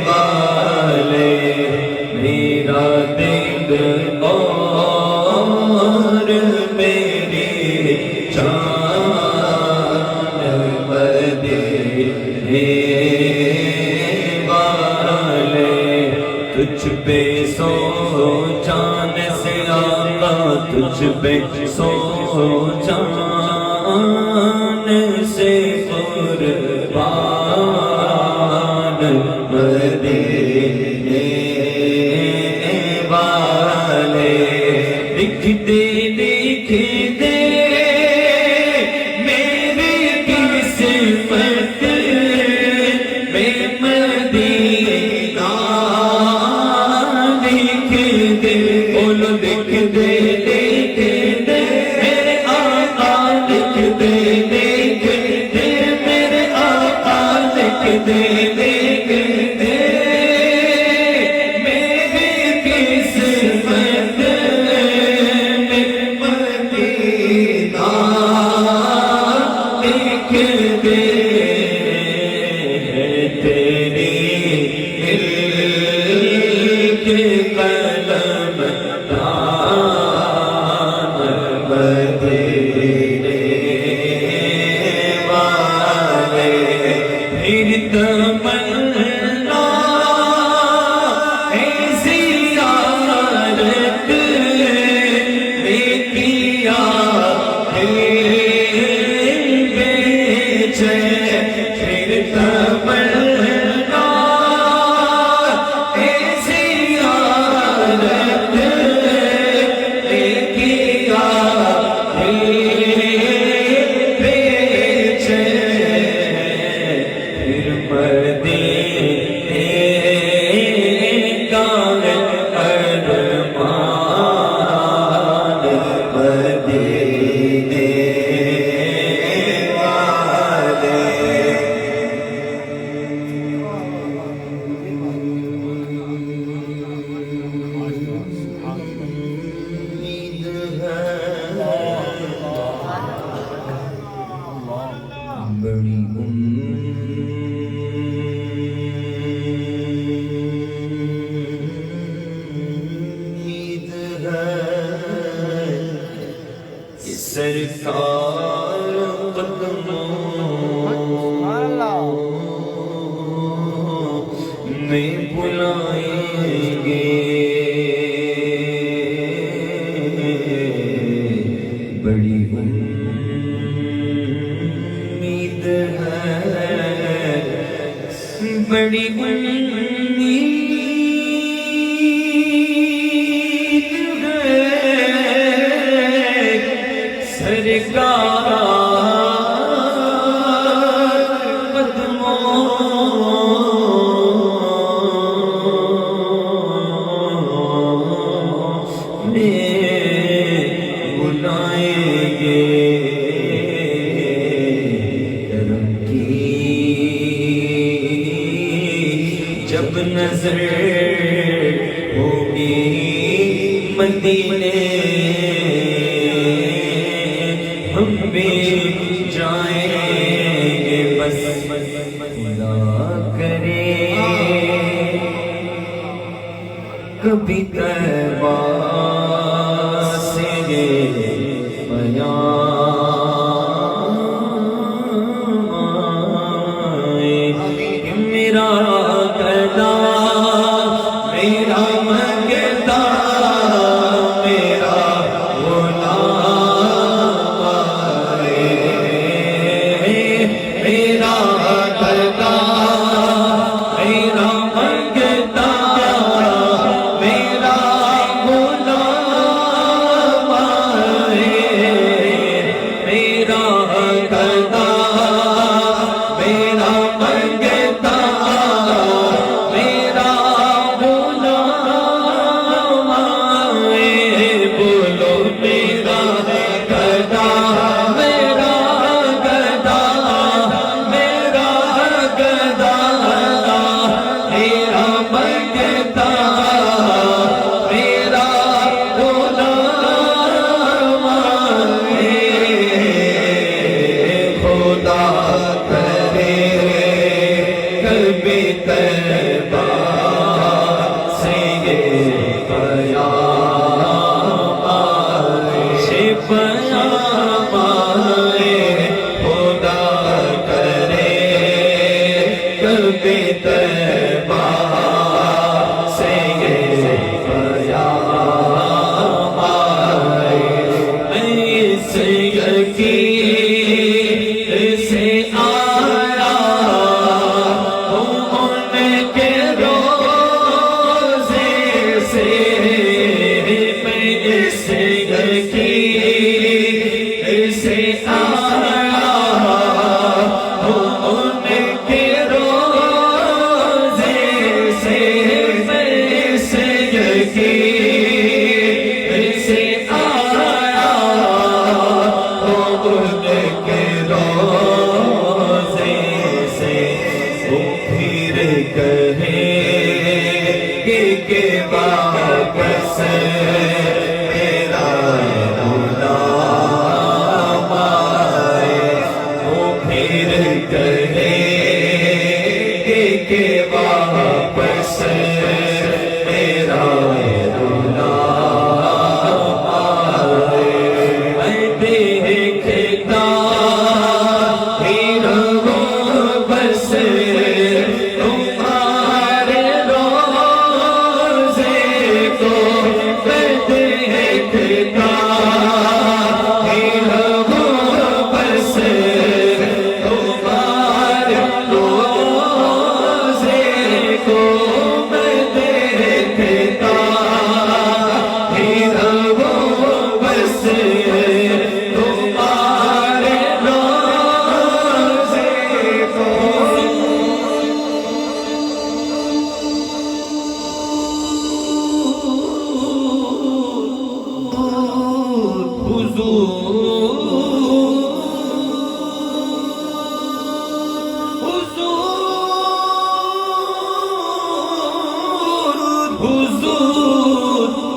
والے میرا دل اور میری جان مدینے والے تجھ پہ سو جان سے آقا تجھ پہ سو جان سے قربان مدینے والے لکھتے لکھتے میری قسمت میں مدینہ لکھ دے بولو لکھ دے میرے آقا لکھ دے میرے آقا لکھ دے میری قسمت میں مدینہ لکھ دے تیری ملک قلم دان مدینے والے پھر تمنا ہے زیارت میں کیا بیچے پھر تمنا ہے زیارت میں کیا بیچے پھر مدینے کا ارمان مدینے والے امید ہے بڑی امید ہے کہ سرکار قدموں میں بلائیں گے بڑی امید ہے بڑی امید ہے سرکار قدموں میں بلائیں گے کرم کی جب نظر ہوگی مدینے ہم بھی جائیں گے بس خدا کرے کبھی طیبہ سے پیام میرا گدا میرا مگدا میرا غلام میرا گدا میرا مگدا میرا غلام میرا گدا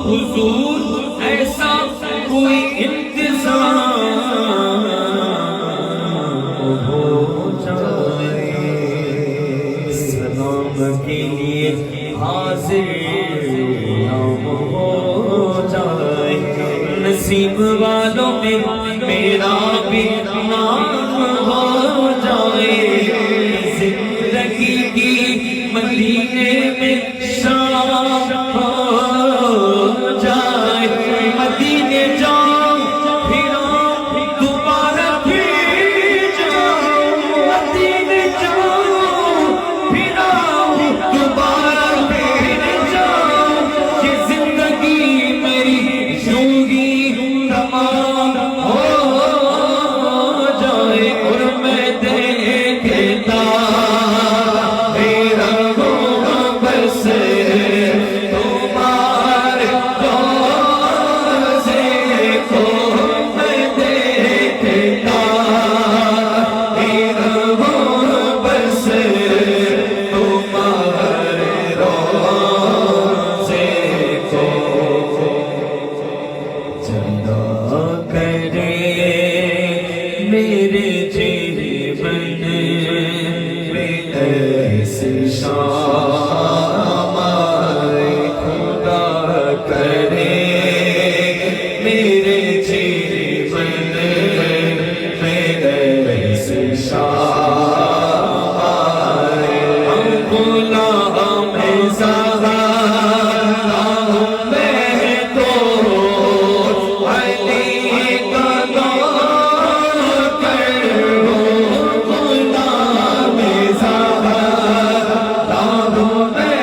حضور ایسا کوئی انتظام ہو جائے، سلام کے لیے حاضر ہو جائے، نصیب والوں میں میرا بھی نام ہو جائے، زندگی کی مدینے